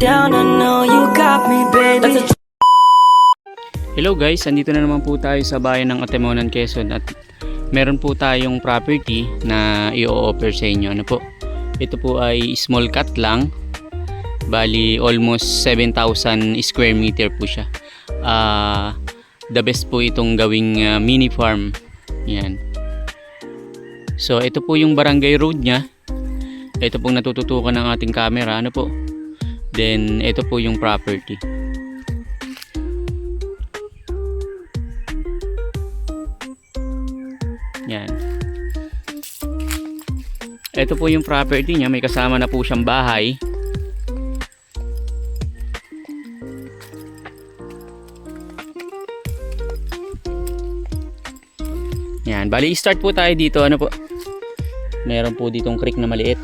down, I know you got me, baby. Hello guys, andito na naman po tayo sa bayan ng Atemonan, Quezon at meron po tayong property na i-offer sa inyo. Ano po? Ito po ay small cut lang. Bali almost 7,000 square meter po siya. The best po itong gawing mini farm. Yan. So ito po yung barangay road niya. Ito pong natututukan ng ating camera. Ano po? Then ito po yung property. Yan. Ito po yung property niya. May kasama na po siyang bahay. Yan. Bali, start po tayo dito. Ano po? Meron po ditong creek na maliit.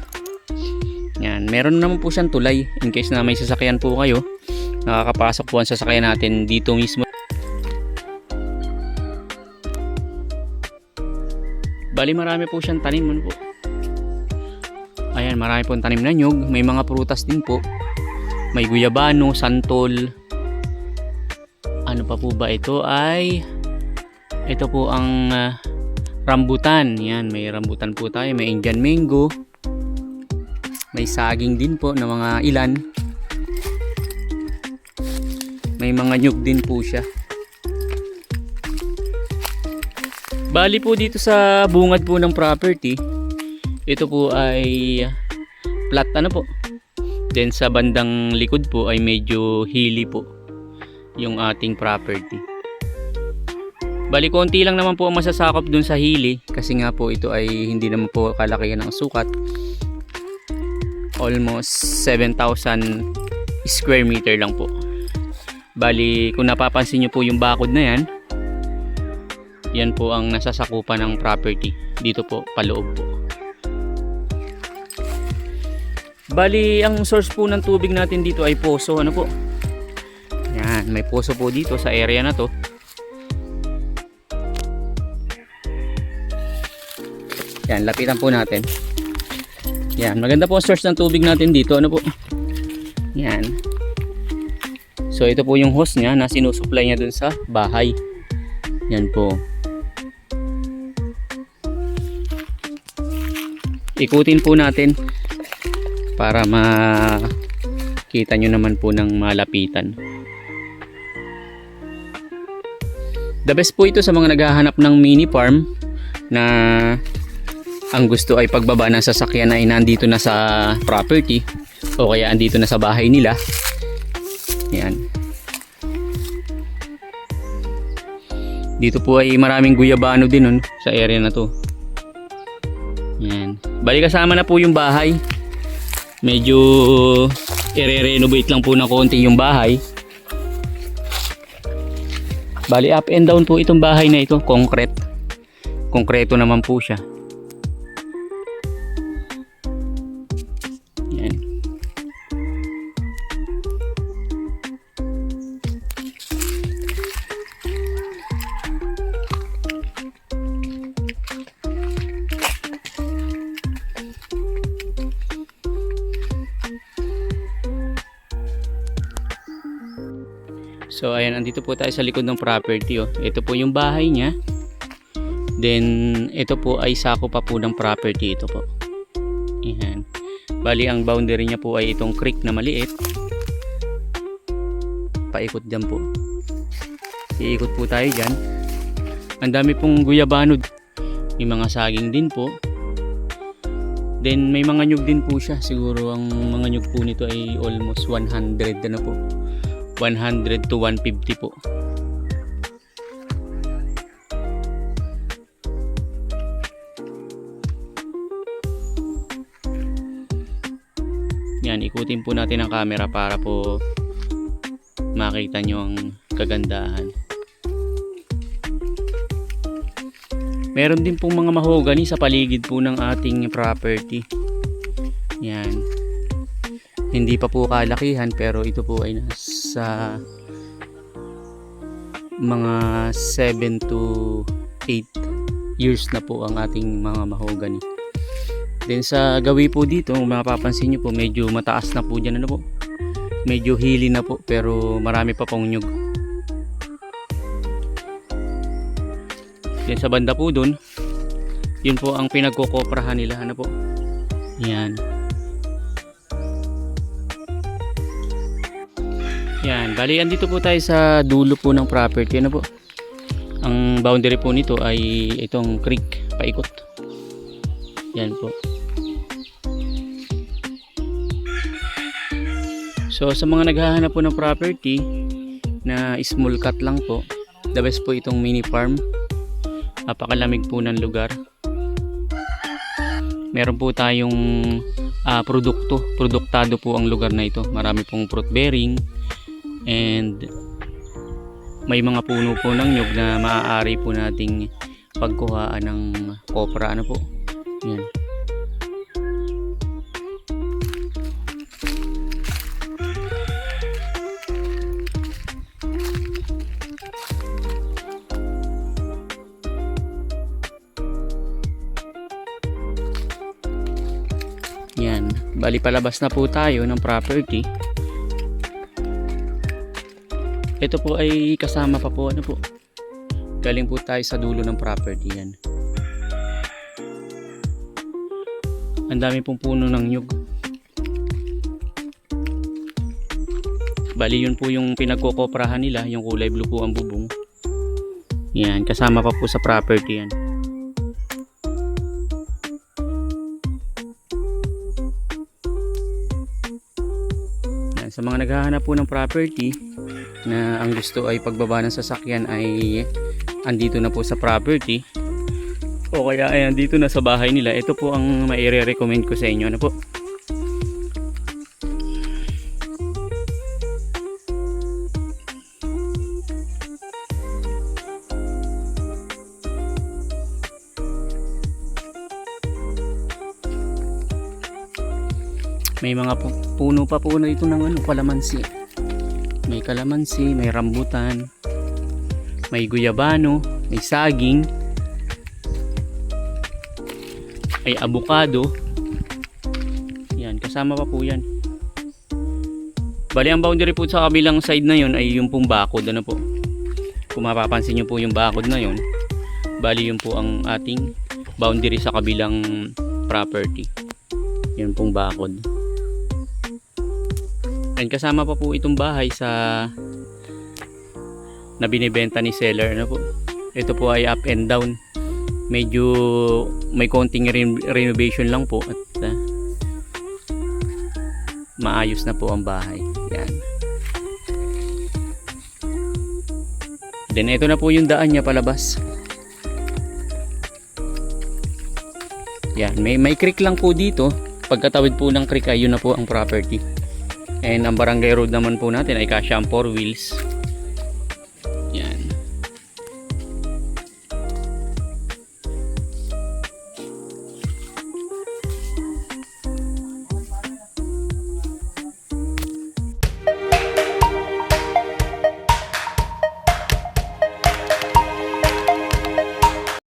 Yan. Meron naman po siyang tulay. In case na may sasakyan po kayo, nakakapasok po ang sasakyan natin dito mismo. Bali, marami po siyang tanim. Ano po? Ayan, marami pong tanim na nyug. May mga prutas din po. May guyabano, santol. Ano pa po ba ito? Ito po ang rambutan. Yan, may rambutan po tayo. May Indian mango. May saging din po na mga ilan. May mga nyug din po siya. Bali po dito sa bungad po ng property, ito po ay flat ano po. Then sa bandang likod po ay medyo hilly po yung ating property. Bali konti lang naman po ang masasakop dun sa hilly kasi nga po ito ay hindi naman po kalakihan ng sukat. Almost 7,000 square meter lang po. Bali kung napapansin nyo po yung bakod na yan, yan po ang nasasakupan ng property. Dito po, paloob po. Bali, ang source po ng tubig natin dito ay poso. Ano po? Yan, may poso po dito sa area na to. Yan, lapitan po natin. Yan, maganda po ang source ng tubig natin dito. Ano po? Yan. So, ito po yung hose niya na sinusupply niya dun sa bahay. Yan po. Ikutin po natin para makita nyo naman po ng malapitan. The best po ito sa mga naghahanap ng mini farm na ang gusto ay pagbaba ng sasakyan ay nandito na sa property o kaya andito na sa bahay nila. Yan. Dito po ay maraming guyabano din sa area na to. Yan. Bali kasama na po yung bahay. Medyo i-renovate lang po na konti yung bahay. Bali up and down po itong bahay na ito. Concrete. Konkreto naman po siya. Yan. So ayan, andito po tayo sa likod ng property. Ito po yung bahay niya. Then ito po ay sako pa po ng property. Ito po. Ayan. Bali ang boundary niya po ay itong creek na maliit. Paikot dyan po. Iikot po tayo dyan. Ang dami pong guyabano. May mga saging din po. Then may mga nyug din po siya. Siguro ang mga nyug po nito ay almost 100 na po. 100 to 150 po. Yan, ikutin po natin ang camera para po makita nyo ang kagandahan. Meron din pong mga mahogany sa paligid po ng ating property. Yan. Hindi pa po kalakihan pero ito po ay nasa mga 7 to 8 years na po ang ating mga mahogany. Then sa gawi po dito, kung mapapansin nyo po, medyo mataas na po dyan, ano po, Medyo hili na po pero marami pa pong nyug. Yan sa banda po dun, yun po ang pinagkokoprahan nila. Ano po? Yan. Yan. Bali, andito po tayo sa dulo po ng property. Ano po? Ang boundary po nito ay itong creek, paikot. Yan po. So sa mga naghahanap po ng property na small cut lang po, the best po itong mini farm. Napakalamig po ng lugar. Meron po tayong produktado po ang lugar na ito. Marami pong fruit bearing and may mga puno po ng nyug na maaari po nating pagkuhaan ng kopra. Ano po? Yan. Yan, bali palabas na po tayo ng property. Ito po ay kasama pa po, ano po, galing po tayo sa dulo ng property. Yan, ang dami pong puno ng nyug. Bali yun po yung pinagkokoprahan nila, yung kulay blue po ang bubong. Yan, kasama pa po sa property yan. Sa mga naghahanap po ng property na ang gusto ay pagbaba ng sasakyan ay andito na po sa property o kaya ay andito na sa bahay nila, ito po ang maire-recommend ko sa inyo. Ano po? May mga puno pa po na ito ng ano, kalamansi. May kalamansi, may rambutan, may guyabano, may saging, may avocado. Yan, kasama pa po yan. Bali, ang boundary po sa kabilang side na yon ay yung pong bakod. Ano po? Kung mapapansin nyo po yung bakod na yon, bali yun po ang ating boundary sa kabilang property. Yun pong bakod. And kasama pa po itong bahay sa na binibenta ni seller. Ano po? Ito po ay up and down. Medyo may konting renovation lang po at maayos na po ang bahay. Yan. Then ito na po yung daan niya palabas. Yan, may creek lang po dito. Pagkatawid po ng creek ay yun na po ang property. And ang barangay road naman po natin ay kasya ang 4 wheels.